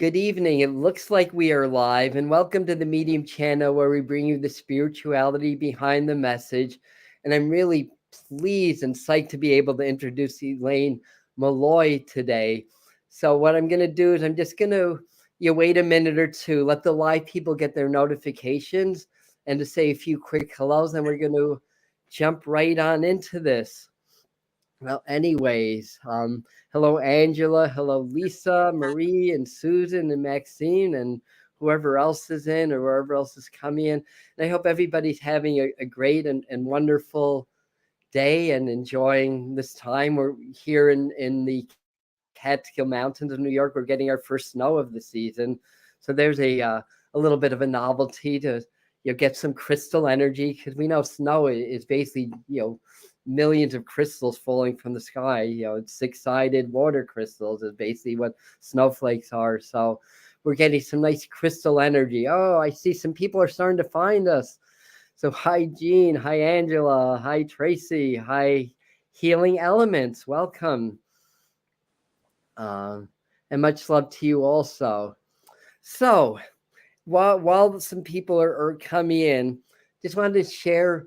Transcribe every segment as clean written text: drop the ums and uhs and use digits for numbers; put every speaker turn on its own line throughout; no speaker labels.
Good evening. It looks like we are live, and welcome to the Medium channel where we bring you the spirituality behind the message. And I'm really pleased and psyched to be able to introduce Elaine Molloy today. So what I'm going to do is I'm just going to wait a minute or two, let the live people get their notifications, and to say a few quick hellos, and we're going to jump right on into this. Well, anyways, hello, Angela. Hello, Lisa, Marie, and Susan, and Maxine, and whoever else is in or wherever else is coming in. And I hope everybody's having a great and wonderful day and enjoying this time. We're here in the Catskill Mountains of New York. We're getting our first snow of the season. So there's a little bit of a novelty to get some crystal energy, because we know snow is basically, millions of crystals falling from the sky. It's six-sided water crystals is basically what snowflakes are. So we're getting some nice crystal energy. Oh, I see some people are starting to find us. So hi, Jean. Hi, Angela. Hi, Tracy. Hi, Healing Elements. Welcome. And much love to you also. So while some people are coming in, just wanted to share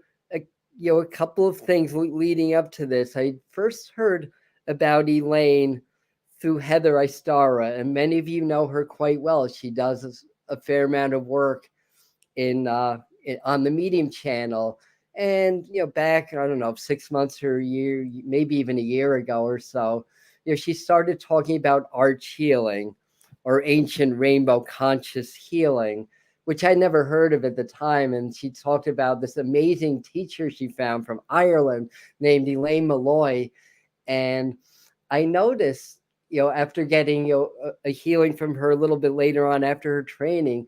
a couple of things leading up to this. I first heard about Elaine through Heather Eystara, and many of you know her quite well. She does a fair amount of work on the Medium channel. And back, I don't know, 6 months or a year, maybe even a year ago or so, she started talking about arch healing or ancient rainbow conscious healing, which I never heard of at the time. And she talked about this amazing teacher she found from Ireland named Elaine Molloy. And I noticed, after getting a healing from her a little bit later on after her training,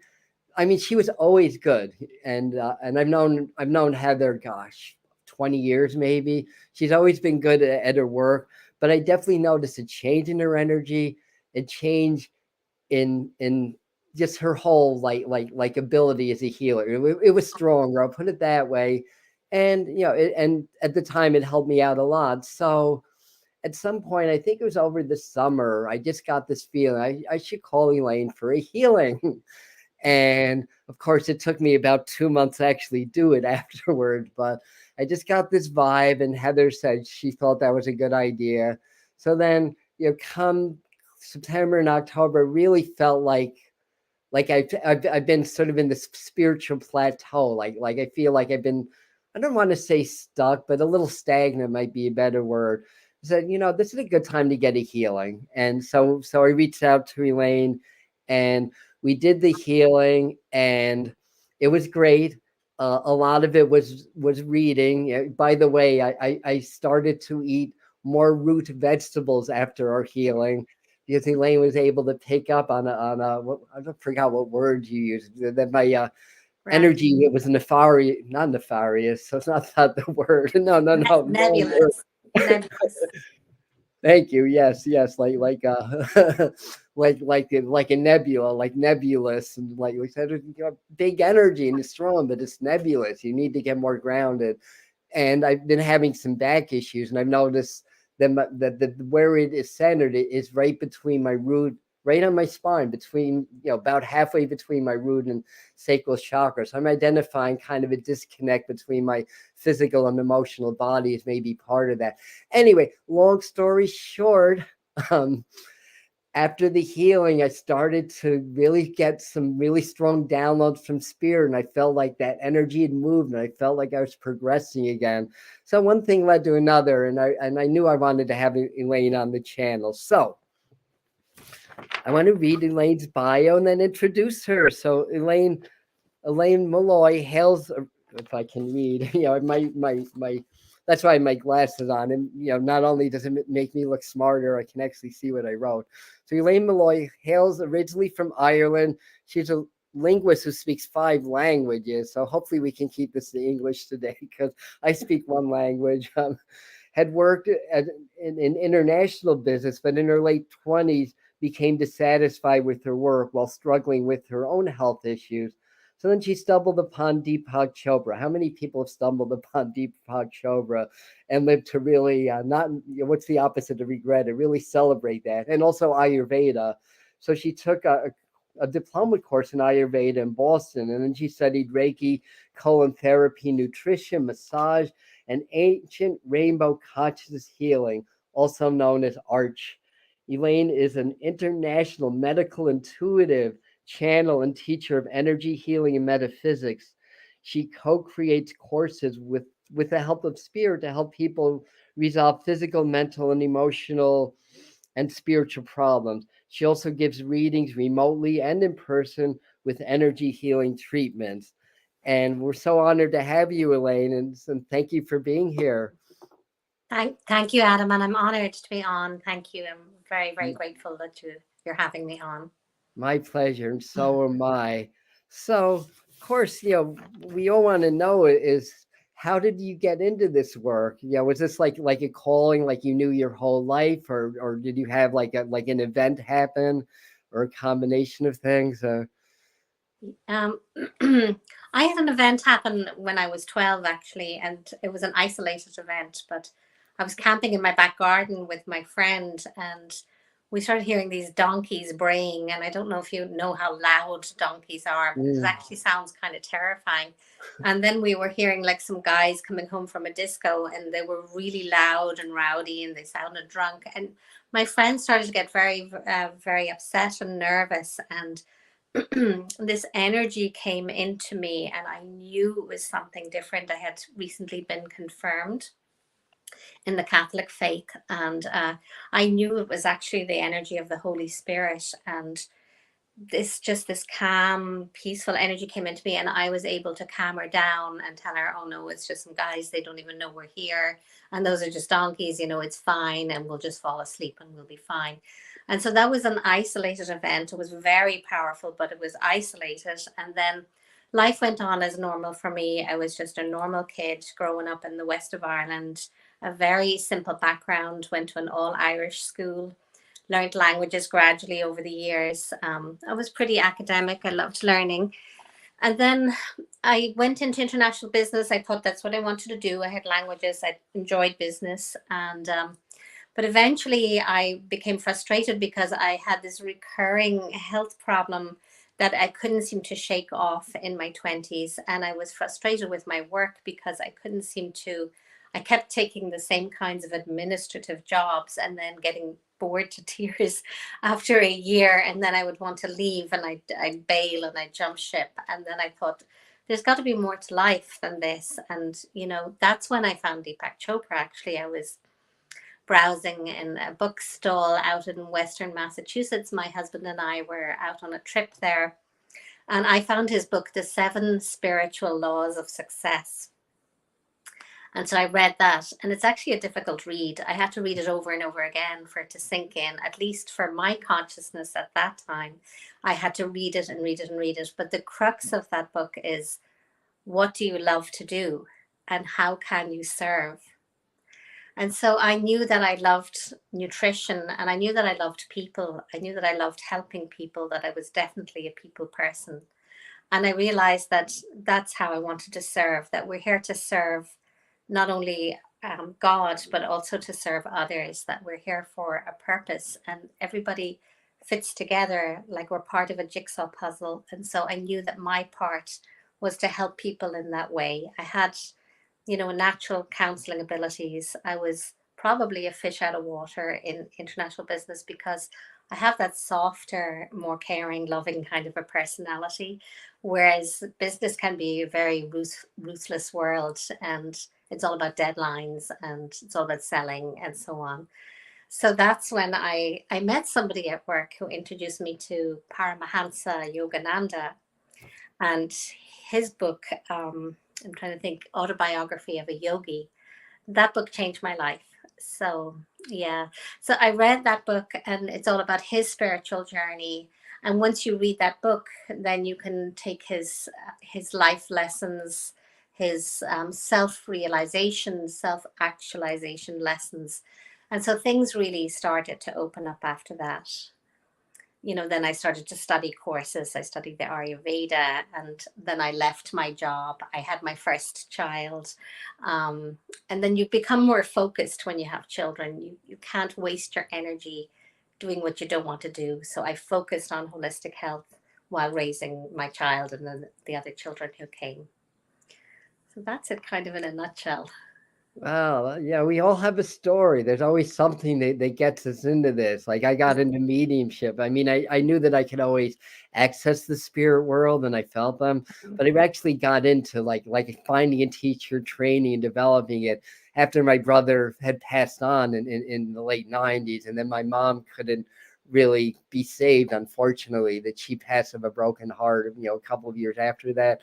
I mean, she was always good. And I've known Heather, gosh, 20 years maybe. She's always been good at her work. But I definitely noticed a change in her energy, a change in just her whole like ability as a healer. It was stronger, I'll put it that way. And and at the time it helped me out a lot. So at some point, I think it was over the summer, I just got this feeling I should call Elaine for a healing. And of course, it took me about 2 months to actually do it afterward. But I just got this vibe, and Heather said she thought that was a good idea. So then, come September and October, really felt like I've been sort of in this spiritual plateau. Like I feel like I've been, I don't want to say stuck, but a little stagnant might be a better word. I said, this is a good time to get a healing. And so I reached out to Elaine, and we did the healing, and it was great. A lot of it was reading. By the way, I started to eat more root vegetables after our healing, because Elaine was able to pick up on I forgot what word you used, that my energy, it was nefarious, not nefarious, so it's not the word. No.
Nebulous.
Thank you. Yes, like like a nebula, like nebulous, and like we said, big energy and it's strong, but it's nebulous. You need to get more grounded. And I've been having some back issues, and I've noticed that where it is centered is right between my root, right on my spine, between about halfway between my root and sacral chakra. So I'm identifying kind of a disconnect between my physical and emotional bodies, maybe part of that. Anyway, long story short, after the healing, I started to really get some really strong downloads from spirit, and I felt like that energy had moved, and I felt like I was progressing again. So one thing led to another, and I knew I wanted to have Elaine on the channel. So I want to read Elaine's bio and then introduce her. So Elaine Molloy hails, if I can read, my that's why my glasses on, and not only does it make me look smarter, I can actually see what I wrote. So Elaine Molloy hails originally from Ireland. She's a linguist who speaks 5 languages. So hopefully we can keep this in English today, because I speak 1 language. Had worked in international business, but in her late 20s became dissatisfied with her work while struggling with her own health issues. So then she stumbled upon Deepak Chopra. How many people have stumbled upon Deepak Chopra and lived to really not, what's the opposite of regret? To really celebrate that. And also Ayurveda. So she took a diploma course in Ayurveda in Boston, and then she studied Reiki, colon therapy, nutrition, massage, and ancient rainbow consciousness healing, also known as ARCH. Elaine is an international medical intuitive channel and teacher of energy healing and metaphysics. She co-creates courses with the help of spirit to help people resolve physical, mental, and emotional and spiritual problems. She also gives readings remotely and in person with energy healing treatments. And we're so honored to have you, Elaine, and thank you for being here.
Thank you, Adam, and I'm honored to be on. Thank you. I'm very, very grateful that you're having me on.
My pleasure, and so am I. So, of course, we all want to know is how did you get into this work? Was this like a calling, like you knew your whole life, or did you have like an event happen, or a combination of things?
I had an event happen when I was 12, actually, and it was an isolated event, but I was camping in my back garden with my friend, and we started hearing these donkeys braying. And I don't know if you know how loud donkeys are, but it actually sounds kind of terrifying. And then we were hearing like some guys coming home from a disco, and they were really loud and rowdy, and they sounded drunk. And my friend started to get very, very upset and nervous. And this energy came into me, and I knew it was something different. I had recently been confirmed in the Catholic faith, and I knew it was actually the energy of the Holy Spirit. And this calm, peaceful energy came into me, and I was able to calm her down and tell her, oh no, it's just some guys, they don't even know we're here, and those are just donkeys, it's fine, and we'll just fall asleep and we'll be fine. And so that was an isolated event. It was very powerful, but it was isolated. And then life went on as normal for me. I was just a normal kid growing up in the west of Ireland, a very simple background, went to an all Irish school, learned languages gradually over the years. I was pretty academic. I loved learning. And then I went into international business. I thought that's what I wanted to do. I had languages. I enjoyed business. But eventually I became frustrated because I had this recurring health problem that I couldn't seem to shake off in my 20s. And I was frustrated with my work because I kept taking the same kinds of administrative jobs and then getting bored to tears after a year. And then I would want to leave, and I'd bail and I'd jump ship. And then I thought, there's got to be more to life than this. And, that's when I found Deepak Chopra. Actually, I was browsing in a bookstall out in Western Massachusetts. My husband and I were out on a trip there, and I found his book, The 7 Spiritual Laws of Success. And so I read that, and it's actually a difficult read. I had to read it over and over again for it to sink in, at least for my consciousness at that time. I had to read it and read it and read it. But the crux of that book is, what do you love to do, and how can you serve? And so I knew that I loved nutrition, and I knew that I loved people. I knew that I loved helping people, that I was definitely a people person. And I realized that that's how I wanted to serve, that we're here to serve not only God, but also to serve others, that we're here for a purpose, and everybody fits together like we're part of a jigsaw puzzle. And so I knew that my part was to help people in that way. I had, natural counseling abilities. I was probably a fish out of water in international business because I have that softer, more caring, loving kind of a personality, whereas business can be a very ruthless world, and it's all about deadlines, and it's all about selling and so on. So that's when I met somebody at work who introduced me to Paramahansa Yogananda, and his book, I'm trying to think, Autobiography of a Yogi. That book changed my life. So yeah, so I read that book, and it's all about his spiritual journey. And once you read that book, then you can take his life lessons, his self-realization, self-actualization lessons. And so things really started to open up after that. Then I started to study courses. I studied the Ayurveda, and then I left my job. I had my first child. And then you become more focused when you have children. You can't waste your energy doing what you don't want to do. So I focused on holistic health while raising my child and then the other children who came. So that's it kind of in a nutshell.
Well, yeah, we all have a story. There's always something that gets us into this. Like I got into mediumship. I mean, I knew that I could always access the spirit world and I felt them, but I actually got into like finding a teacher, training and developing it after my brother had passed on in the late 90s. And then my mom couldn't really be saved, unfortunately, that she passed of a broken heart, a couple of years after that.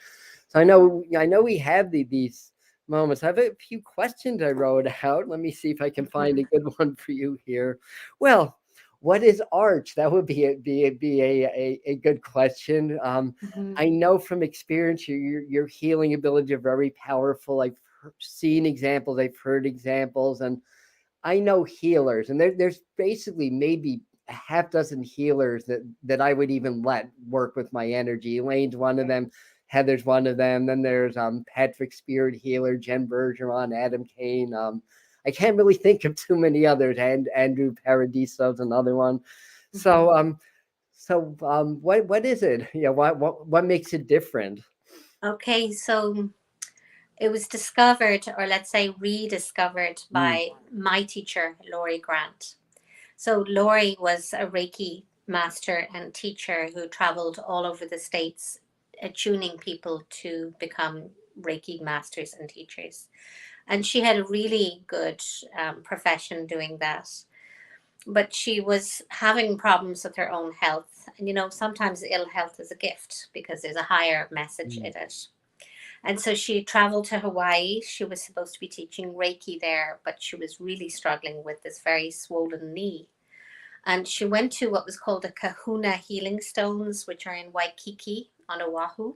So I know we have these moments. I have a few questions I wrote out. Let me see if I can find a good one for you here. Well, what is art? That would be a good question. I know from experience your healing ability are very powerful. I've seen examples, I've heard examples, and I know healers, and there's basically maybe a half dozen healers that I would even let work with my energy. Elaine's one of them. Heather's one of them. Then there's Patrick Spirit Healer, Jen Bergeron, Adam Kane. I can't really think of too many others. And Andrew Paradiso's another one. So what is it? Yeah, what makes it different?
Okay, so it was discovered, or let's say rediscovered, by my teacher, Laurie Grant. So Laurie was a Reiki master and teacher who traveled all over the States, attuning people to become Reiki masters and teachers. And she had a really good profession doing that. But she was having problems with her own health. And sometimes ill health is a gift because there's a higher message in it. And so she traveled to Hawaii. She was supposed to be teaching Reiki there, but she was really struggling with this very swollen knee. And she went to what was called the Kahuna Healing Stones, which are in Waikiki on Oahu.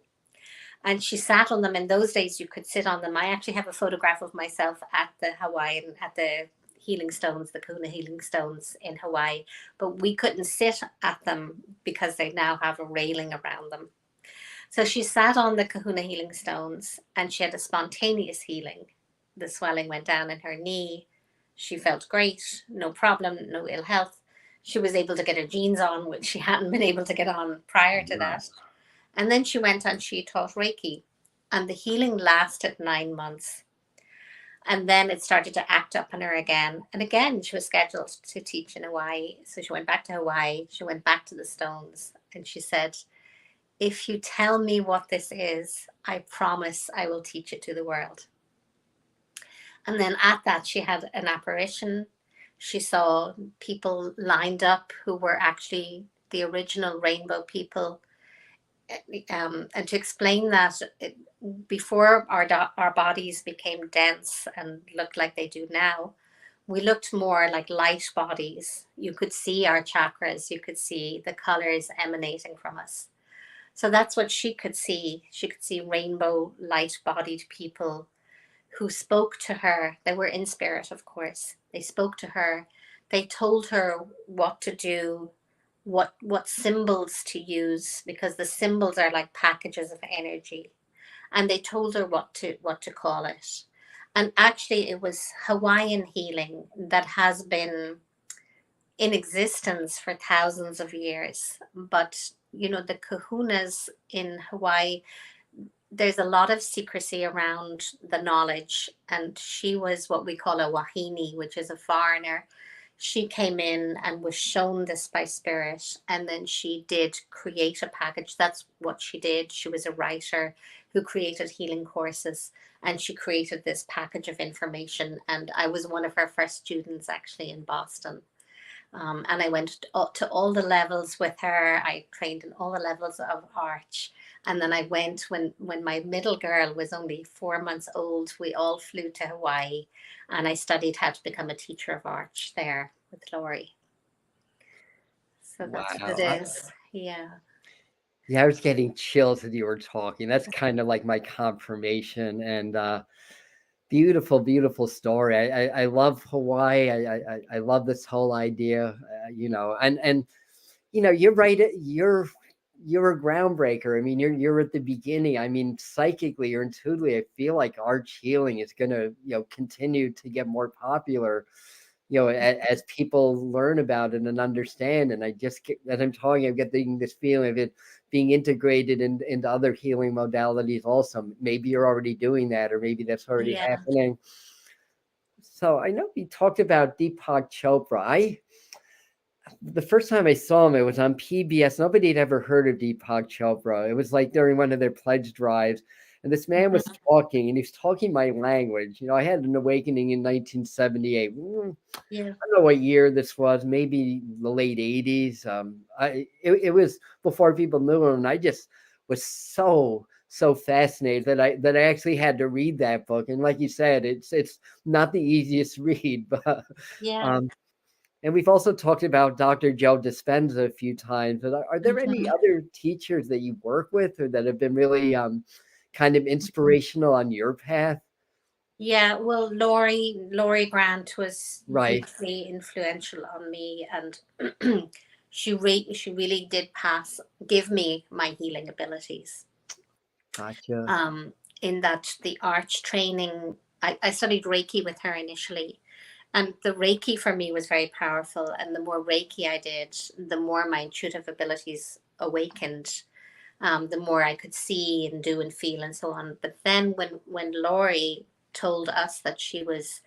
And she sat on them. In those days, you could sit on them. I actually have a photograph of myself at the healing stones, the Kahuna Healing Stones in Hawaii. But we couldn't sit at them because they now have a railing around them. So she sat on the Kahuna Healing Stones and she had a spontaneous healing. The swelling went down in her knee. She felt great, no problem, no ill health. She was able to get her jeans on, which she hadn't been able to get on prior to that. And then she went and she taught Reiki. And the healing lasted 9 months. And then it started to act up on her again. And again, she was scheduled to teach in Hawaii. So she went back to Hawaii. She went back to the stones. And she said, if you tell me what this is, I promise I will teach it to the world. And then at that, she had an apparition. She saw people lined up who were actually the original rainbow people. And to explain that, before our bodies became dense and looked like they do now, we looked more like light bodies. You could see our chakras. You could see the colors emanating from us. So that's what she could see. She could see rainbow light-bodied people who spoke to her. They were in spirit, of course. They spoke to her. They told her what to do, what symbols to use, because the symbols are like packages of energy. And they told her what to call it. And actually, it was Hawaiian healing that has been in existence for thousands of years. But the kahunas in Hawaii, there's a lot of secrecy around the knowledge. And she was what we call a wahine, which is a foreigner. She came in and was shown this by spirit. And then she did create a package. That's what she did. She was a writer who created healing courses. And she created this package of information. And I was one of her first students actually in Boston. And I went to all the levels with her. I trained in all the levels of arch. And then I went when my middle girl was only 4 months old. We all flew to Hawaii. And I studied how to become a teacher of arch there with Laurie. So that's what it is. Yeah.
Yeah, I was getting chills as you were talking. That's kind of like my confirmation. And beautiful, beautiful story. I love Hawaii. I love this whole idea, and you're right. You're a groundbreaker. I mean, you're at the beginning. I mean, psychically or intuitively, I feel like arch healing is going to, continue to get more popular. as people learn about it and understand, and I just get, as I'm talking, I'm getting this feeling of it being integrated into other healing modalities also. Maybe you're already doing that, or maybe that's already
Yeah.
happening. So I know we talked about Deepak Chopra. The first time I saw him, it was on PBS. Nobody had ever heard of Deepak Chopra. It was like during one of their pledge drives. And this man was talking, and he was talking my language. I had an awakening in 1978.
Yeah.
I don't know what year this was, maybe the late 80s. It was before people knew him. And I just was so fascinated that I actually had to read that book. And like you said, it's not the easiest read, but
Yeah.
and we've also talked about Dr. Joe Dispenza a few times. But are there any other teachers that you work with or that have been really kind of inspirational on your path?
Yeah, well, Laurie Grant was
Right.
hugely influential on me, and she really did give me my healing abilities.
Gotcha.
In that the arch training, I studied Reiki with her initially, and the Reiki for me was very powerful. And the more Reiki I did, the more my intuitive abilities awakened. The more I could see and do and feel and so on. But then when Laurie told us that she was,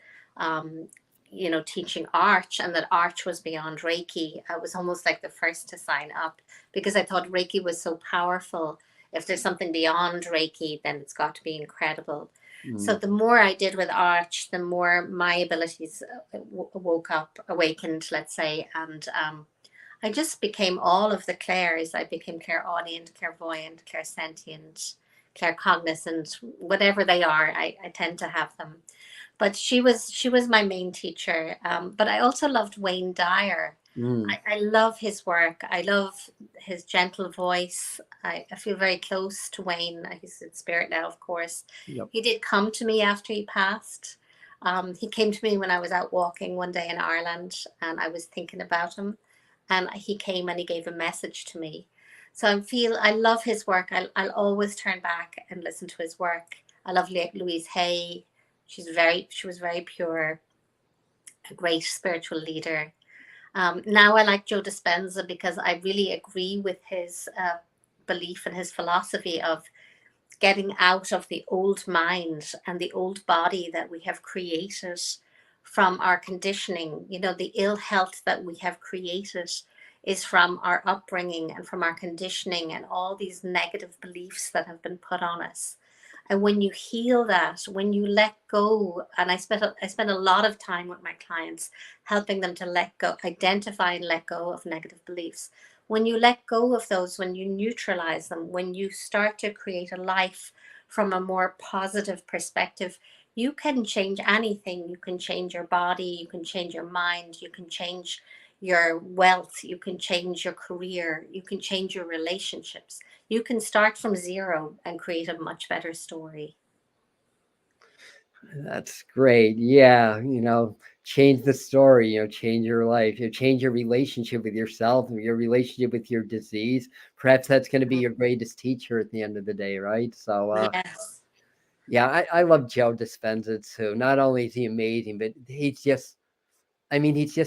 teaching Arch, and that Arch was beyond Reiki, I was almost like the first to sign up, because I thought Reiki was so powerful. If there's something beyond Reiki, then it's got to be incredible. So the more I did with Arch, the more my abilities awakened, let's say, and I just became all of the clairs. I became clairaudient, clairvoyant, clairsentient, claircognizant, whatever they are. I tend to have them. But she was my main teacher. But I also loved Wayne Dyer. I love his work. I love his gentle voice. I feel very close to Wayne. He's in spirit now, of course.
Yep.
He did come to me after he passed. He came to me when I was out walking one day in Ireland, and I was thinking about him. And he came and he gave a message to me. So I love his work. I'll always turn back and listen to his work. I love Louise Hay. She was very pure, a great spiritual leader. Now I like Joe Dispenza because I really agree with his belief and his philosophy of getting out of the old mind and the old body that we have created from our conditioning. The ill health that we have created is from our upbringing and from our conditioning and all these negative beliefs that have been put on us. And when you heal that, when you let go, and I spent a lot of time with my clients helping them to let go, identify and let go of negative beliefs. When you let go of those, when you neutralize them, when you start to create a life from a more positive perspective, you can change anything. You can change your body, you can change your mind, you can change your wealth, you can change your career, you can change your relationships. You can start from zero and create a much better story.
That's great. Yeah, change the story, change your life, change your relationship with yourself, your relationship with your disease. Perhaps that's going to be your greatest teacher at the end of the day, right? So,
Yes.
yeah, I love Joe Dispenza too. Not only is he amazing, but he's just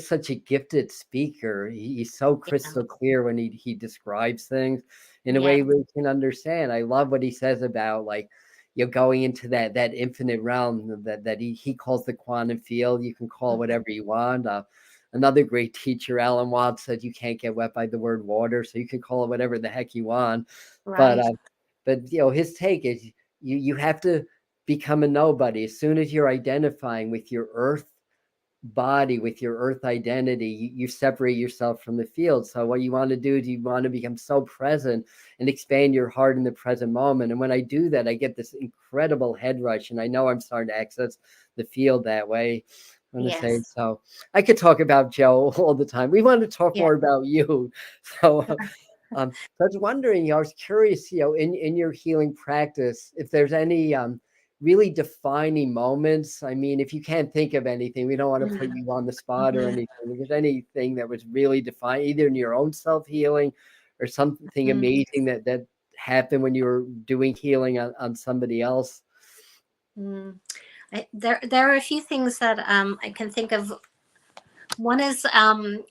such a gifted speaker. He's so
Yeah.
crystal clear when he describes things in a
Yeah.
way we can understand. I love what he says about like going into that infinite realm that he calls the quantum field. You can call whatever you want. Another great teacher, Alan Watts, said you can't get wet by the word water, so you can call it whatever the heck you want. But
Right.
his take is you have to become a nobody as soon as you're identifying with your earth body, with your earth identity. You separate yourself from the field. So what you want to do is you want to become so present and expand your heart in the present moment. And when I do that, I get this incredible head rush, and I know I'm starting to access the field that way. I want to say,
Yes.
so I could talk about Joe all the time. We want to talk
Yeah.
more about you. So so I was wondering, I was curious, in your healing practice, if there's any really defining moments. I mean, if you can't think of anything, we don't want to put you on the spot or anything. If there's anything that was really defining, either in your own self-healing or something amazing that happened when you were doing healing on somebody else.
There are a few things that I can think of. One is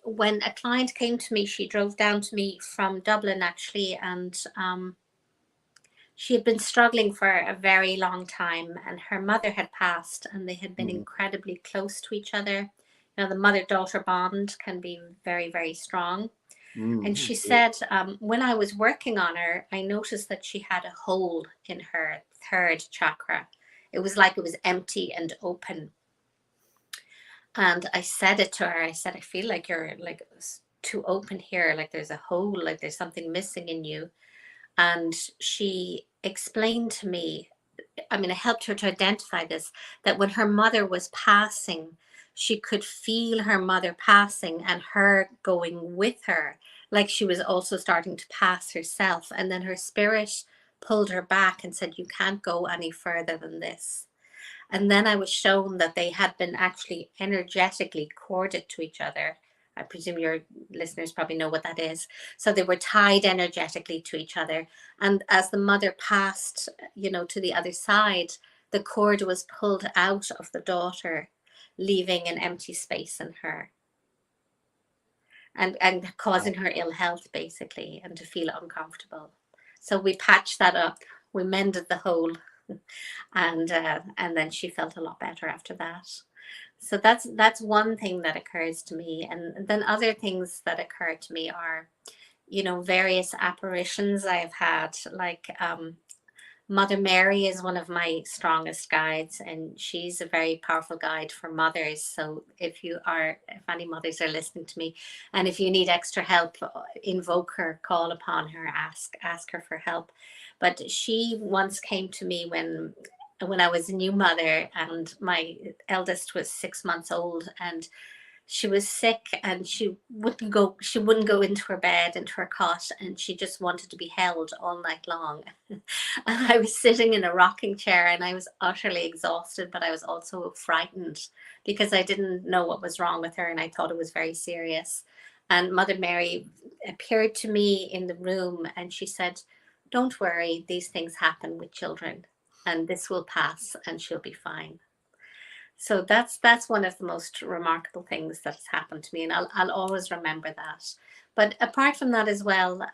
when a client came to me, she drove down to me from Dublin actually, and she had been struggling for a very long time, and her mother had passed, and they had been incredibly close to each other. You know, the mother-daughter bond can be very, very strong. And she said, when I was working on her, I noticed that she had a hole in her third chakra. It was like it was empty and open. And I said it to her. I said, I feel like you're like too open here. Like there's a hole, like there's something missing in you. And she explained to me, I mean, I helped her to identify this, that when her mother was passing, she could feel her mother passing and her going with her, like she was also starting to pass herself. And then her spirit pulled her back and said, you can't go any further than this. And then I was shown that they had been actually energetically corded to each other. I presume your listeners probably know what that is. So they were tied energetically to each other. And as the mother passed, you know, to the other side, the cord was pulled out of the daughter, leaving an empty space in her and causing her ill health, basically, and to feel uncomfortable. So we patched that up. We mended the hole. And then she felt a lot better after that. So that's one thing that occurs to me. And then other things that occur to me are, you know, various apparitions I've had, like Mother Mary is one of my strongest guides, and she's a very powerful guide for mothers. So if any mothers are listening to me, and if you need extra help, invoke her, call upon her, ask her for help. But she once came to me when I was a new mother, and my eldest was 6 months old, and she was sick, and she wouldn't go into her bed, into her cot, and she just wanted to be held all night long. And I was sitting in a rocking chair, and I was utterly exhausted, but I was also frightened because I didn't know what was wrong with her, and I thought it was very serious. And Mother Mary appeared to me in the room, and she said, don't worry, these things happen with children, and this will pass, and she'll be fine. So that's one of the most remarkable things that has happened to me, and I'll always remember that. But apart from that as well,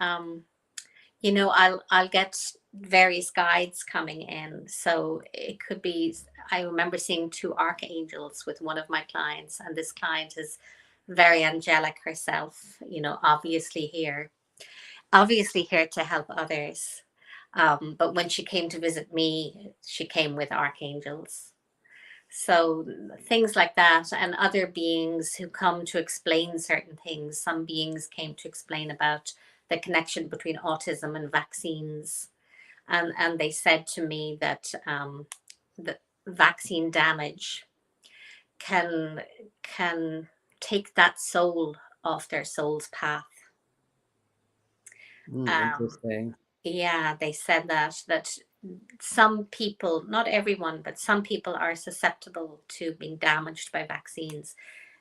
you know, I'll get various guides coming in. So it could be, I remember seeing two archangels with one of my clients, and this client is very angelic herself. You know, obviously here to help others. But when she came to visit me, she came with archangels. So things like that, and other beings who come to explain certain things. Some beings came to explain about the connection between autism and vaccines, and they said to me that the vaccine damage can take that soul off their soul's path.
Interesting.
Yeah, they said that some people, not everyone, but some people are susceptible to being damaged by vaccines.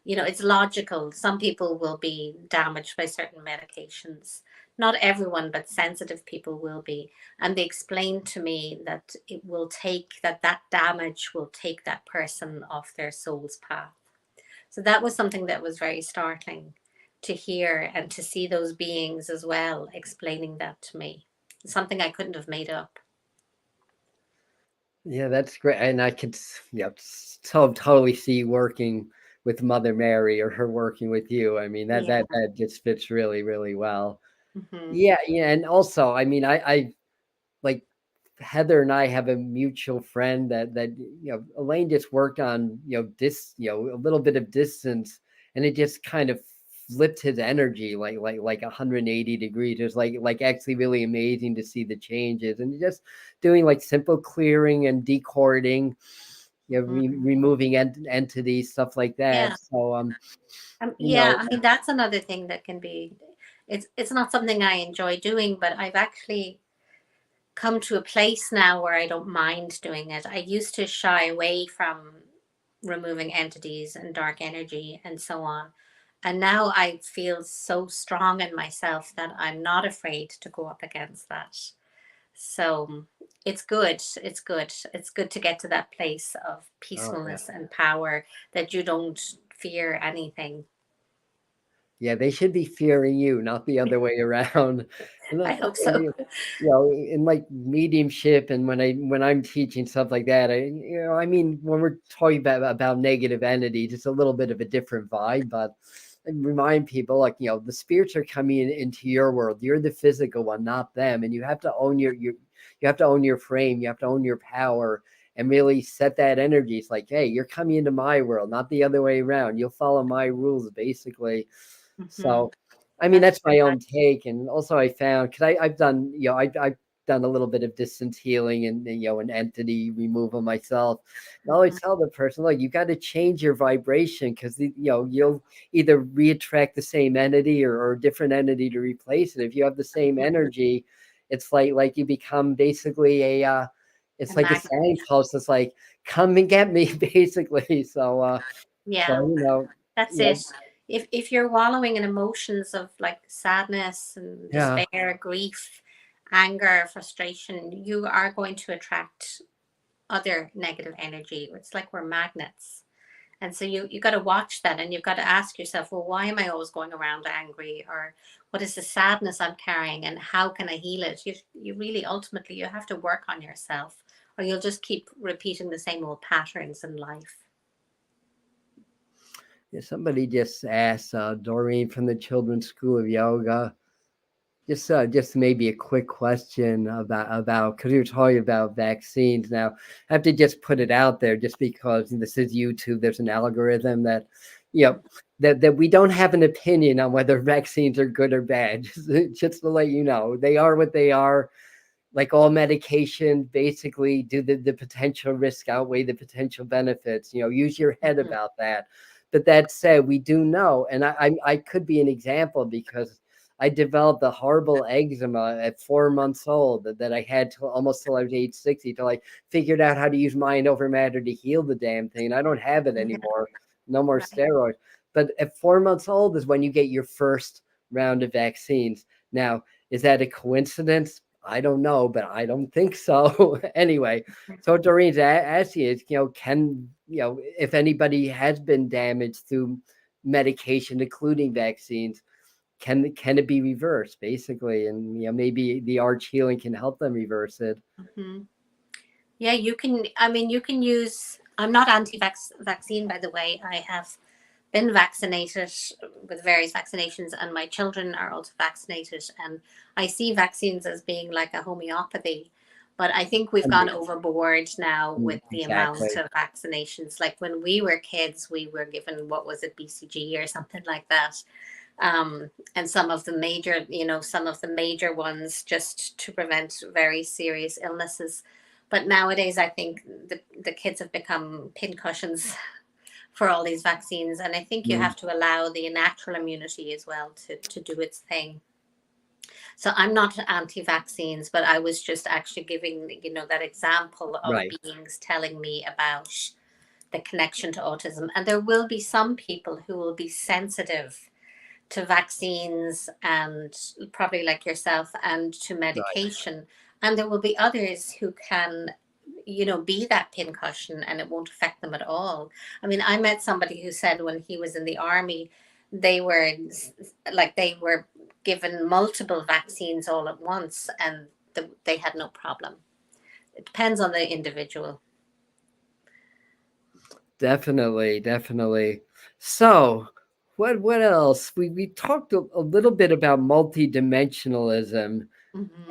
You know, it's logical. Some people will be damaged by certain medications. Not everyone, but sensitive people will be. And they explained to me that it will take that damage will take that person off their soul's path. So that was something that was very startling to hear, and to see those beings as well explaining that to me. Something I couldn't have made up.
Yeah, that's great. And I could, so totally see you working with Mother Mary or her working with you. I mean,
Yeah.
that just fits really, really well.
Mm-hmm.
Yeah, yeah. And also, I mean, I like Heather and I have a mutual friend that Elaine just worked on, a little bit of distance, and it just kind of flipped his energy like 180 degrees. It's like actually really amazing to see the changes, and just doing like simple clearing and decording, removing entities, stuff like that.
Yeah.
So
Yeah, I mean, that's another thing that can be, it's not something I enjoy doing, but I've actually come to a place now where I don't mind doing it. I used to shy away from removing entities and dark energy and so on. And now I feel so strong in myself that I'm not afraid to go up against that. So it's good. It's good. It's good to get to that place of peacefulness and power, that you don't fear anything.
Yeah, they should be fearing you, not the other way around. And
I hope so.
in like mediumship and when I'm teaching stuff like that, I mean, when we're talking about negative entities, it's a little bit of a different vibe, but I remind people like, the spirits are coming into your world. You're the physical one, not them. And you have to own you have to own your frame. You have to own your power and really set that energy. It's like, hey, you're coming into my world, not the other way around. You'll follow my rules, basically. So, I mean, that's my own take. And also I found, because I've done, I've done a little bit of distance healing and, an entity removal myself. I always tell the person, like, you got to change your vibration because, you'll either reattract the same entity or a different entity to replace it. If you have the same energy, it's like you become basically it's like a signpost. It's like, come and get me, basically. So,
yeah,
so,
that's it. If you're wallowing in emotions of like sadness and despair, grief, anger, frustration, you are going to attract other negative energy. It's like we're magnets. And so you got to watch that, and you've got to ask yourself, well, why am I always going around angry? Or what is the sadness I'm carrying, and how can I heal it? You really, ultimately, you have to work on yourself, or you'll just keep repeating the same old patterns in life.
Yeah, somebody just asked Doreen from the Children's School of Yoga, just maybe a quick question about because you're talking about vaccines. Now, I have to just put it out there, just because this is YouTube. There's an algorithm that, that we don't have an opinion on whether vaccines are good or bad. Just to let you know, they are what they are. Like all medication, basically, do the potential risk outweigh the potential benefits? Use your head about that. But that said, we do know, and I could be an example because I developed a horrible eczema at 4 months old that I had till almost till I was age 60 till I figured out how to use mind over matter to heal the damn thing. And I don't have it anymore. No more steroids. But at 4 months old is when you get your first round of vaccines. Now, is that a coincidence? I don't know, but I don't think so. Anyway, so Doreen's asking is, can, if anybody has been damaged through medication, including vaccines, can it be reversed, basically? And, maybe the arch healing can help them reverse it.
Yeah, you can. I mean, you can use. I'm not anti-vaccine, by the way. I have been vaccinated with various vaccinations, and my children are also vaccinated. And I see vaccines as being like a homeopathy, but I think we've gone overboard now with the amount of vaccinations. Like when we were kids, we were given, what was it, BCG or something like that. And some of the major ones just to prevent very serious illnesses. But nowadays, I think the kids have become pincushions for all these vaccines. And I think you have to allow the natural immunity as well to do its thing. So I'm not anti-vaccines, but I was just actually giving, that example of beings telling me about the connection to autism. And there will be some people who will be sensitive to vaccines, and probably like yourself, and to medication. And there will be others who can be that pincushion and it won't affect them at all. I mean, I met somebody who said when he was in the army, they were given multiple vaccines all at once, and they had no problem. It depends on the individual.
Definitely. So what else? We talked a little bit about multidimensionalism,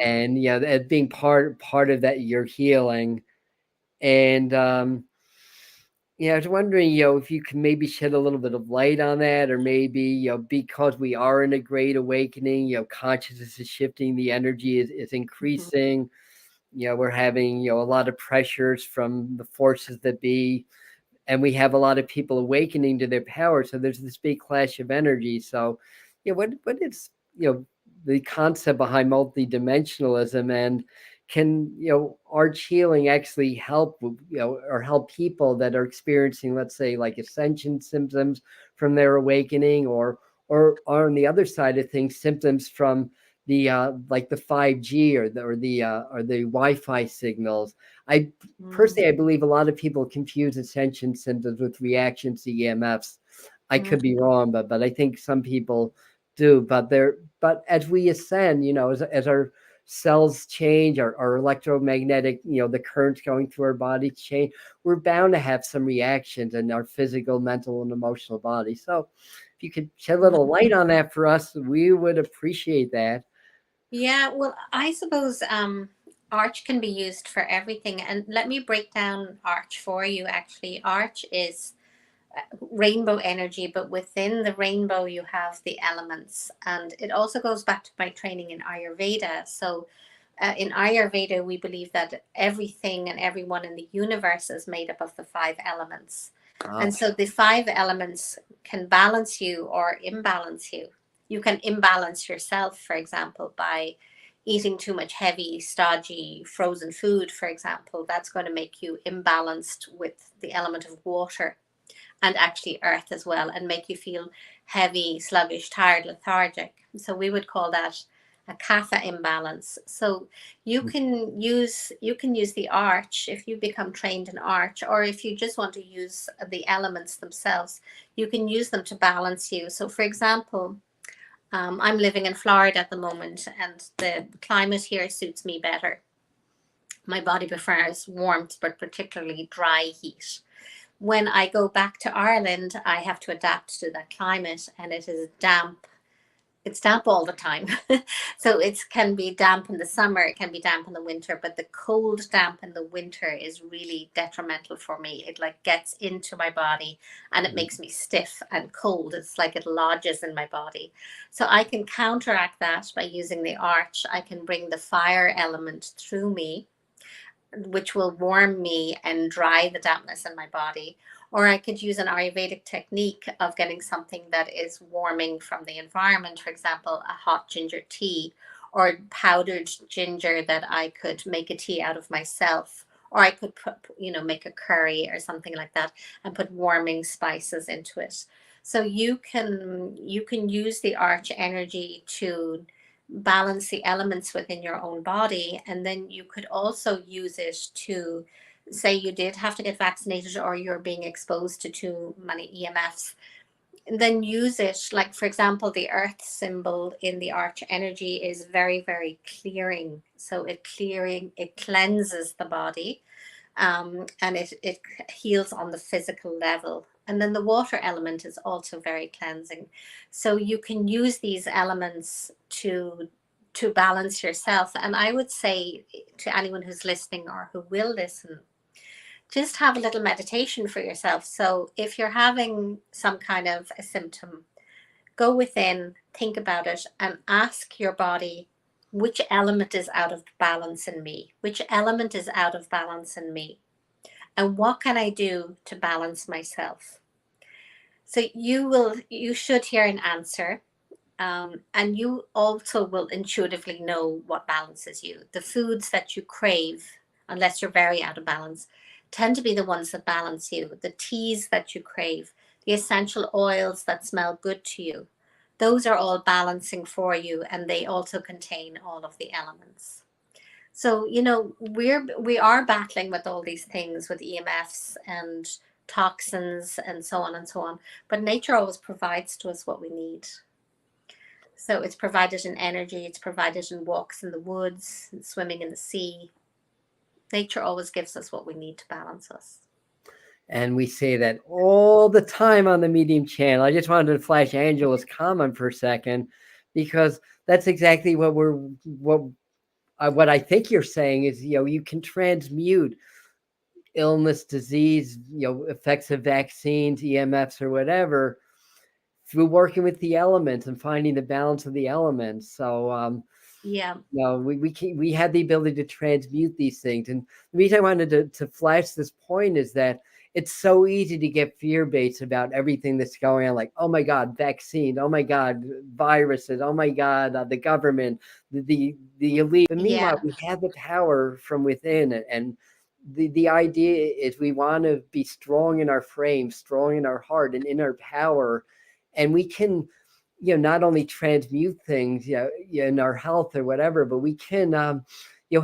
and it being part of that you're healing. And I was wondering, if you can maybe shed a little bit of light on that, or maybe, because we are in a great awakening, consciousness is shifting, the energy is increasing. We're having, a lot of pressures from the forces that be, and we have a lot of people awakening to their power. So there's this big clash of energy. So, what is, the concept behind multidimensionalism, and can, arch healing actually help, or help people that are experiencing, let's say, like ascension symptoms from their awakening, or on the other side of things, symptoms from the like the 5G or the Wi-Fi signals. Personally, I believe a lot of people confuse ascension symptoms with reactions to EMFs. I could be wrong, but I think some people do. But as we ascend, as our cells change, our electromagnetic, the currents going through our body change, we're bound to have some reactions in our physical, mental, and emotional body. So if you could shed a little light on that for us, we would appreciate that.
Yeah, well, I suppose arch can be used for everything. And let me break down arch for you, actually. Arch is rainbow energy, but within the rainbow, you have the elements. And it also goes back to my training in Ayurveda. So in Ayurveda, we believe that everything and everyone in the universe is made up of the five elements. And so the five elements can balance you or imbalance you. You can imbalance yourself, for example, by eating too much heavy, stodgy, frozen food, for example. That's going to make you imbalanced with the element of water and actually earth as well, and make you feel heavy, sluggish, tired, lethargic. So we would call that a kapha imbalance. So you can use the arch if you become trained in arch, or if you just want to use the elements themselves, you can use them to balance you. So for example, I'm living in Florida at the moment, and the climate here suits me better. My body prefers warmth, but particularly dry heat. When I go back to Ireland, I have to adapt to that climate, and it is damp. It's damp all the time. So it can be damp in the summer, it can be damp in the winter, but the cold damp in the winter is really detrimental for me. It like gets into my body and it makes me stiff and cold. It's like it lodges in my body. So I can counteract that by using the arch. I can bring the fire element through me, which will warm me and dry the dampness in my body. Or I could use an Ayurvedic technique of getting something that is warming from the environment, for example, a hot ginger tea or powdered ginger that I could make a tea out of myself. Or I could put, make a curry or something like that and put warming spices into it. So you can use the arch energy to balance the elements within your own body. And then you could also use it to, say you did have to get vaccinated or you're being exposed to too many EMFs, and then use it, like for example, the earth symbol in the arch energy is very, very clearing. So it cleanses the body, and it heals on the physical level. And then the water element is also very cleansing. So you can use these elements to balance yourself. And I would say to anyone who's listening or who will listen, just have a little meditation for yourself. So if you're having some kind of a symptom, go within, think about it, and ask your body, which element is out of balance in me? Which element is out of balance in me? And what can I do to balance myself? So you should hear an answer. And you also will intuitively know what balances you. The foods that you crave, unless you're very out of balance, tend to be the ones that balance you. The teas that you crave, the essential oils that smell good to you, those are all balancing for you, and they also contain all of the elements. So, we are battling with all these things with EMFs and toxins and so on and so on. But nature always provides to us what we need. So it's provided in energy, it's provided in walks in the woods, and swimming in the sea. Nature always gives us what we need to balance us.
And we say that all the time on the Medium channel. I just wanted to flash Angela's comment for a second, because that's exactly what I think you're saying is, you can transmute illness, disease, effects of vaccines, EMFs, or whatever, through working with the elements and finding the balance of the elements. So
yeah,
we have the ability to transmute these things. And the reason I wanted to flash this point is that it's so easy to get fear-based about everything that's going on, like, oh my God, vaccine, oh my God, viruses, oh my God, the government, the elite. But meanwhile, we have the power from within, and the idea is we want to be strong in our frame, strong in our heart, and in our power, and we can, not only transmute things, in our health or whatever, but we can,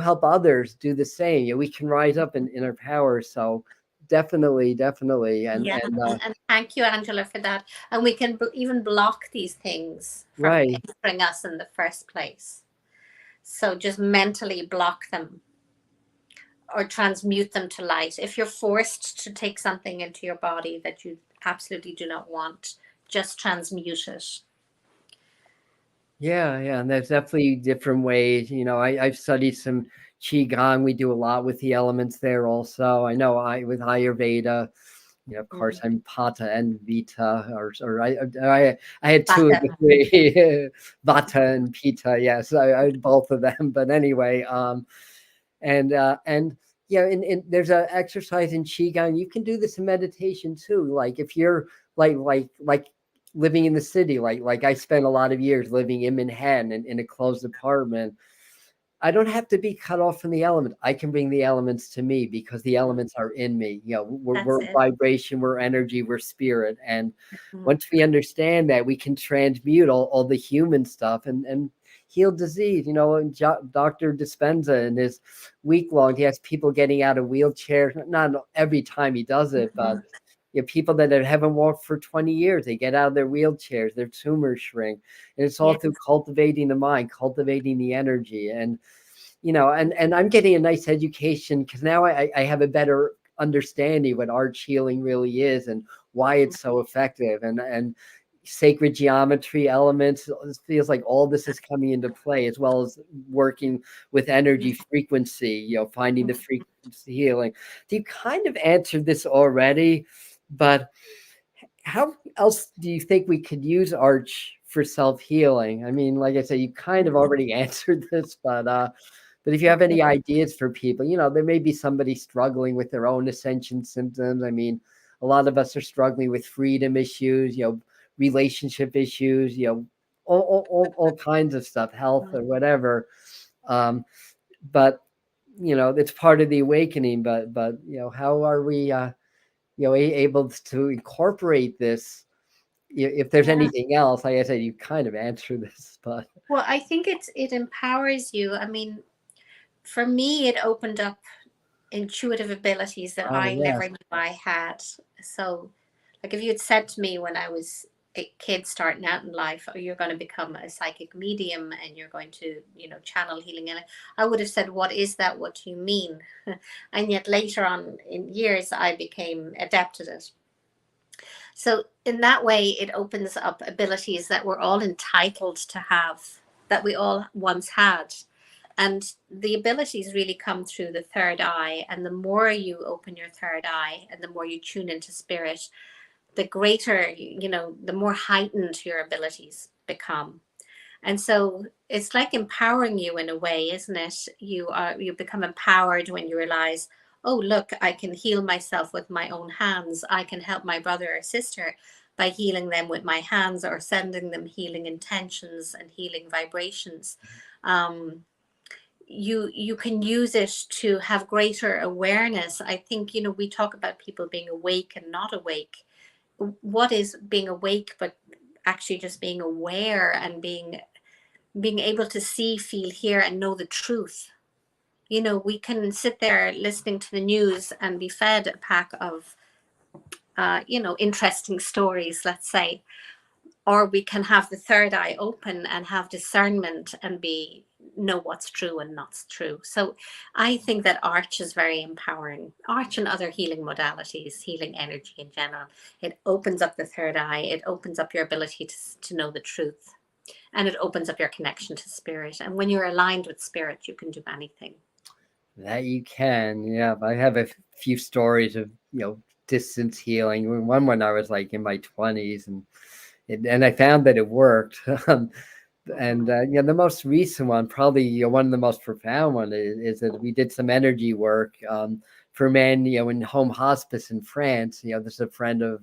help others do the same. We can rise up in our power. So definitely.
Yeah,
And
and thank you, Angela, for that. And we can even block these things from
right.
entering us in the first place. So just mentally block them or transmute them to light. If you're forced to take something into your body that you absolutely do not want, just transmute it.
Yeah, and there's definitely different ways. I've studied some qigong. We do a lot with the elements there also. I know I with Ayurveda. Of course, I'm Pata and Vita, or I had two of
Bata.
the three, Vata and Pita. Yes, I had both of them. But anyway, and yeah, and there's an exercise in qigong. You can do this in meditation too. Like if you're like living in the city, like I spent a lot of years living in Manhattan in a closed apartment. I don't have to be cut off from the element. I can bring the elements to me because the elements are in me.
That's
We're
it.
vibration, we're energy, we're spirit. And
Mhm.
once we understand that, we can transmute all the human stuff and heal disease. And Dr. Dispenza in his week long, he has people getting out of wheelchairs. Not every time he does it, but people that haven't walked for 20 years, they get out of their wheelchairs, their tumors shrink. And it's all
Yes.
through cultivating the mind, cultivating the energy. And and I'm getting a nice education because now I have a better understanding what arch healing really is and why it's so effective, and sacred geometry elements. It feels like all this is coming into play, as well as working with energy frequency, finding the frequency healing. So you kind of answered this already, but how else do you think we could use arch for self-healing? I mean, like I said, you kind of already answered this, but if you have any ideas for people, there may be somebody struggling with their own ascension symptoms. I mean, a lot of us are struggling with freedom issues, relationship issues, all kinds of stuff, health or whatever. But it's part of the awakening. But how are we, able to incorporate this? If there's
Yeah.
anything else, like I said, you kind of answer this, but
Well, I think it empowers you. I mean, for me, it opened up intuitive abilities that
oh
I
yes,
never knew I had. So, like if you had said to me when I was a kid starting out in life, oh, you're going to become a psychic medium and you're going to, channel healing, and I would have said, what is that? What do you mean? And yet later on in years, I became adept at it. So in that way, it opens up abilities that we're all entitled to have, that we all once had. And the abilities really come through the third eye. And the more you open your third eye and the more you tune into spirit, the greater, the more heightened your abilities become. And so it's like empowering you in a way, isn't it? You become empowered when you realize, oh, look, I can heal myself with my own hands. I can help my brother or sister by healing them with my hands or sending them healing intentions and healing vibrations. Um, you can use it to have greater awareness. I think, we talk about people being awake and not awake. What is being awake, but actually just being aware and being able to see, feel, hear, and know the truth. We can sit there listening to the news and be fed a pack of, interesting stories, let's say, or we can have the third eye open and have discernment and know what's true and not true. So I think that arch is very empowering. Arch and other healing modalities, healing energy in general, it opens up the third eye. It opens up your ability to know the truth. And it opens up your connection to spirit. And when you're aligned with spirit, you can do anything.
that you can. Yeah, I have a few stories of distance healing. One when I was like in my 20s, and I found that it worked. And the most recent one, probably one of the most profound one, is that we did some energy work for men, in home hospice in France. This is a friend of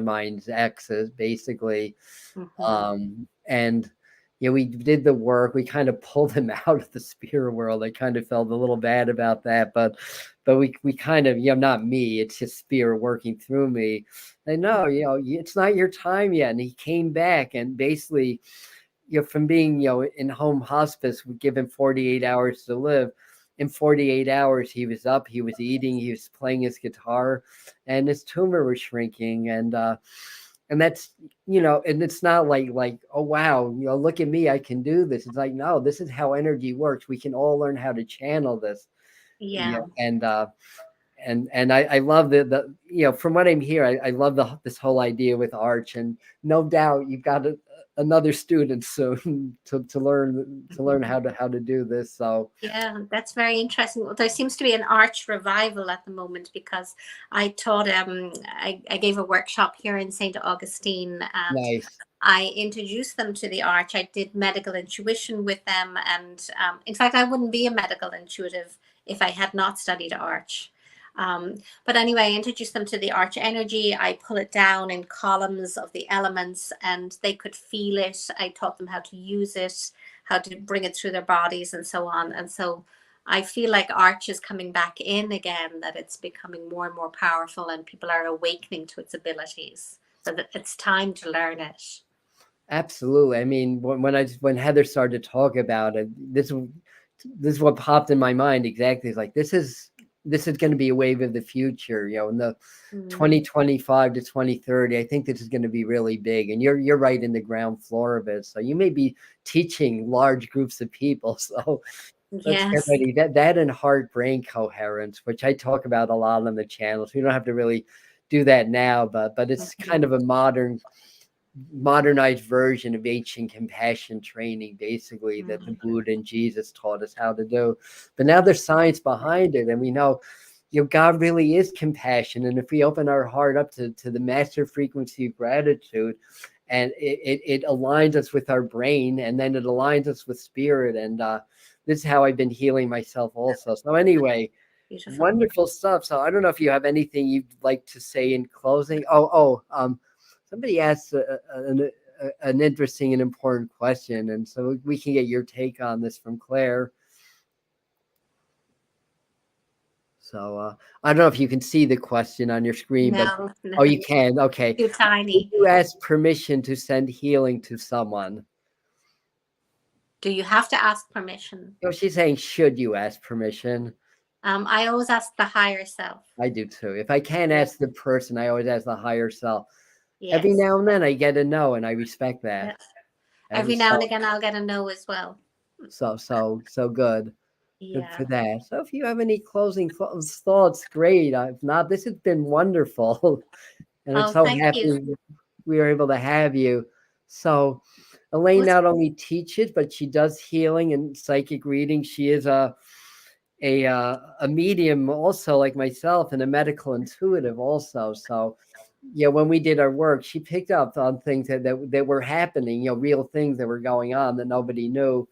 mine's ex, basically, and we did the work. We kind of pulled him out of the spirit world. I kind of felt a little bad about that, but we kind of, not me. It's just spirit working through me. And no, it's not your time yet. And he came back and basically, from being, in home hospice, we give him 48 hours to live. in 48 hours, he was up, he was eating, he was playing his guitar, and his tumor was shrinking. And that's, and it's not like, oh, wow, look at me, I can do this. It's like, no, this is how energy works. We can all learn how to channel this.
Yeah.
And I love from what I'm here, I love this whole idea with Arch, and no doubt you've got another student soon to learn how to do this. So
yeah, that's very interesting. Well, there seems to be an arch revival at the moment, because I taught I gave a workshop here in St. Augustine, and
nice.
I introduced them to the arch. I did medical intuition with them, and in fact, I wouldn't be a medical intuitive if I had not studied arch. But anyway, I introduced them to the arch energy. I pull it down in columns of the elements, and they could feel it. I taught them how to use it, how to bring it through their bodies, and so on. And so I feel like arch is coming back in again, that it's becoming more and more powerful, and people are awakening to its abilities. So that it's time to learn it.
Absolutely. I mean, when Heather started to talk about it, this is what popped in my mind exactly. It's like, this is going to be a wave of the future, in the 2025 to 2030. I think this is going to be really big, and you're right in the ground floor of it. So you may be teaching large groups of people. So let's get
Yes.
ready. That and heart brain coherence, which I talk about a lot on the channels. We don't have to really do that now, but it's kind of a modernized version of ancient compassion training, basically, that the Buddha and Jesus taught us how to do. But now there's science behind it, and we know, God really is compassion. And if we open our heart up to the master frequency of gratitude, and it aligns us with our brain, and then it aligns us with spirit. And this is how I've been healing myself also. So anyway,
Beautiful.
wonderful stuff. So I don't know if you have anything you'd like to say in closing. Somebody asked an interesting and important question, and so we can get your take on this from Claire. So I don't know if you can see the question on your screen,
No,
but oh, you can. Okay.
too tiny.
You ask permission to send healing to someone.
Do you have to ask permission?
She's saying, should you ask permission?
I always ask the higher self.
I do too. If I can't ask the person, I always ask the higher self.
Yes.
Every now and then I get a no, and I respect that.
Yes. Every now and again I'll get a no as well.
So good.
Yeah.
Good for that. So if you have any closing thoughts, great. If not, this has been wonderful. And I'm so happy we were able to have you. So Elaine not only teaches, but she does healing and psychic reading. She is a medium also, like myself, and a medical intuitive also. So when we did our work, she picked up on things that were happening, real things that were going on that nobody knew,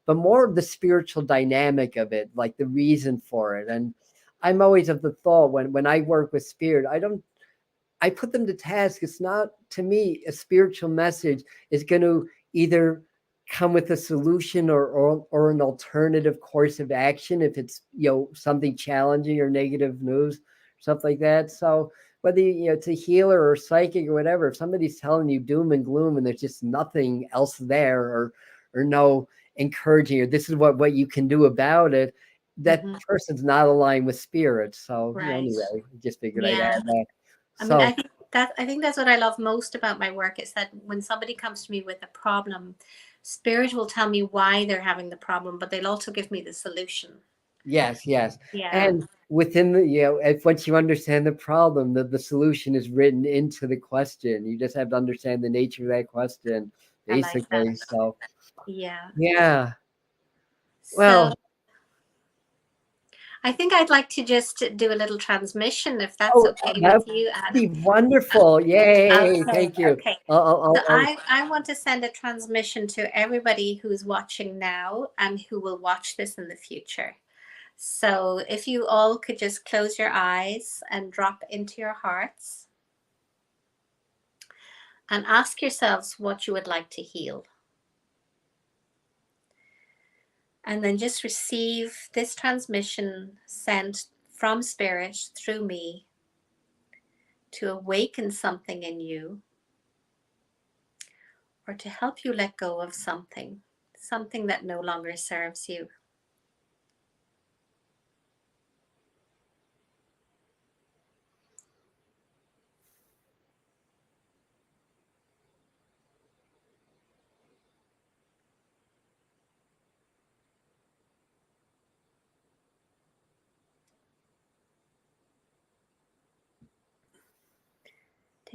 but more of the spiritual dynamic of it, like the reason for it. And I'm always of the thought, when I work with spirit, I put them to task. It's not, to me, a spiritual message is going to either come with a solution or an alternative course of action if it's something challenging or negative news, something like that. So whether it's a healer or psychic or whatever, if somebody's telling you doom and gloom and there's just nothing else there, or no encouraging, or this is what you can do about it, that person's not aligned with spirit. So anyway, I just figured I'd add that.
So, I think that's what I love most about my work, is that when somebody comes to me with a problem, spirit will tell me why they're having the problem, but they'll also give me the solution.
Yes.
Yeah.
And within the, once you understand the problem, the solution is written into the question. You just have to understand the nature of that question, basically. Like that. So yeah. Well,
I think I'd like to just do a little transmission, if that's okay with you, Adam.
That'd be wonderful. Yay. Thank you.
Okay. I want to send a transmission to everybody who's watching now and who will watch this in the future. So if you all could just close your eyes and drop into your hearts and ask yourselves what you would like to heal. And then just receive this transmission sent from spirit through me to awaken something in you, or to help you let go of something that no longer serves you.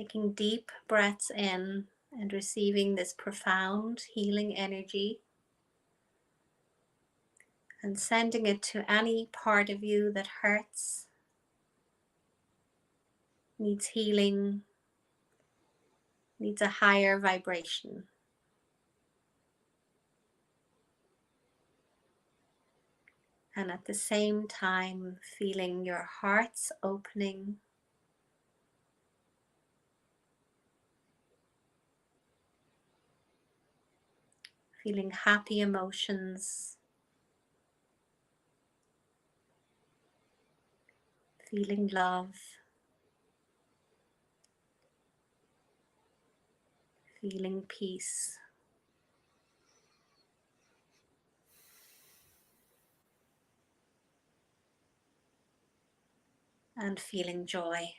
Taking deep breaths in and receiving this profound healing energy and sending it to any part of you that hurts, needs healing, needs a higher vibration. And at the same time, feeling your hearts opening, feeling happy emotions, feeling love, feeling peace. And feeling joy.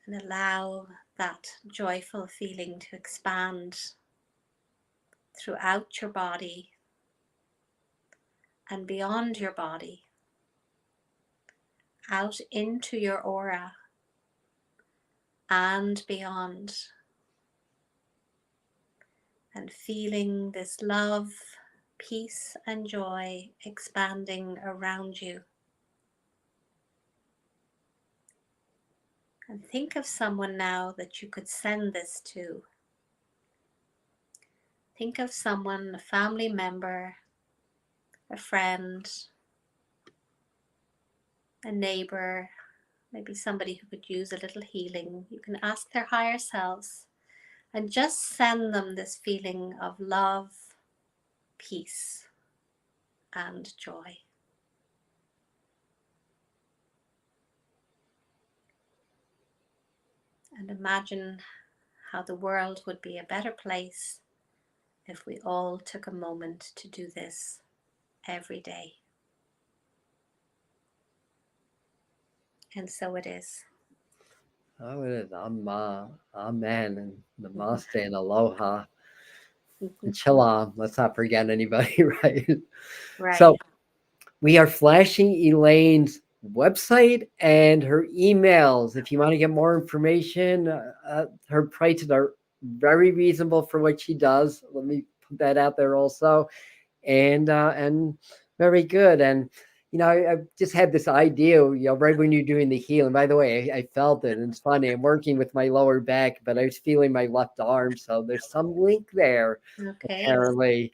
And allow that joyful feeling to expand throughout your body and beyond your body, out into your aura and beyond, and feeling this love, peace and joy expanding around you. And think of someone now that you could send this to. Think of someone, a family member, a friend, a neighbor, maybe somebody who could use a little healing. You can ask their higher selves and just send them this feeling of love, peace, and joy. And imagine how the world would be a better place if we all took a moment to do this every day. And so it is.
Oh, it is. Amen. And namaste and aloha. And shalom. Let's not forget anybody, right?
Right.
So we are flashing Elaine's website and her emails. If you want to get more information, her prices are very reasonable for what she does. Let me put that out there also. And very good. And I just had this idea, right when you're doing the healing. By the way, I felt it. And it's funny. I'm working with my lower back, but I was feeling my left arm. So there's some link there, apparently.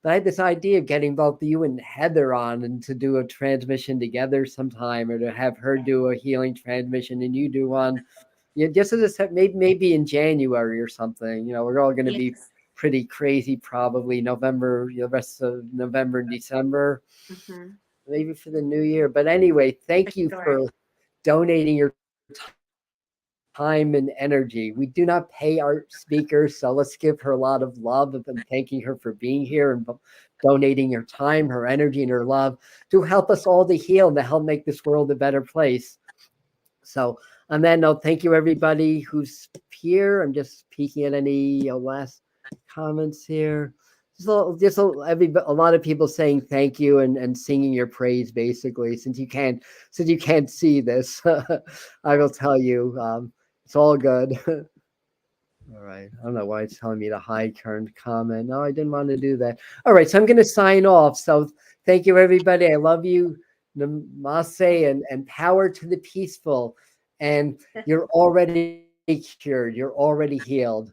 But I had this idea of getting both you and Heather on and to do a transmission together sometime, or to have her do a healing transmission and you do one. Yeah, just as a maybe in January or something. We're all going to be pretty crazy probably November, the rest of November and December, maybe for the new year. But anyway, thank you for donating your time and energy. We do not pay our speakers, so let's give her a lot of love and thanking her for being here and donating her time, her energy, and her love to help us all to heal and to help make this world a better place. So on that note, thank you everybody who's here. I'm just peeking at any last comments here. A lot of people saying thank you and singing your praise, basically. Since you can't see this, I will tell you, it's all good. All right. I don't know why it's telling me to hide current comment. No, I didn't want to do that. All right. So I'm going to sign off. So thank you, everybody. I love you. Namaste and power to the peaceful. And you're already cured. You're already healed.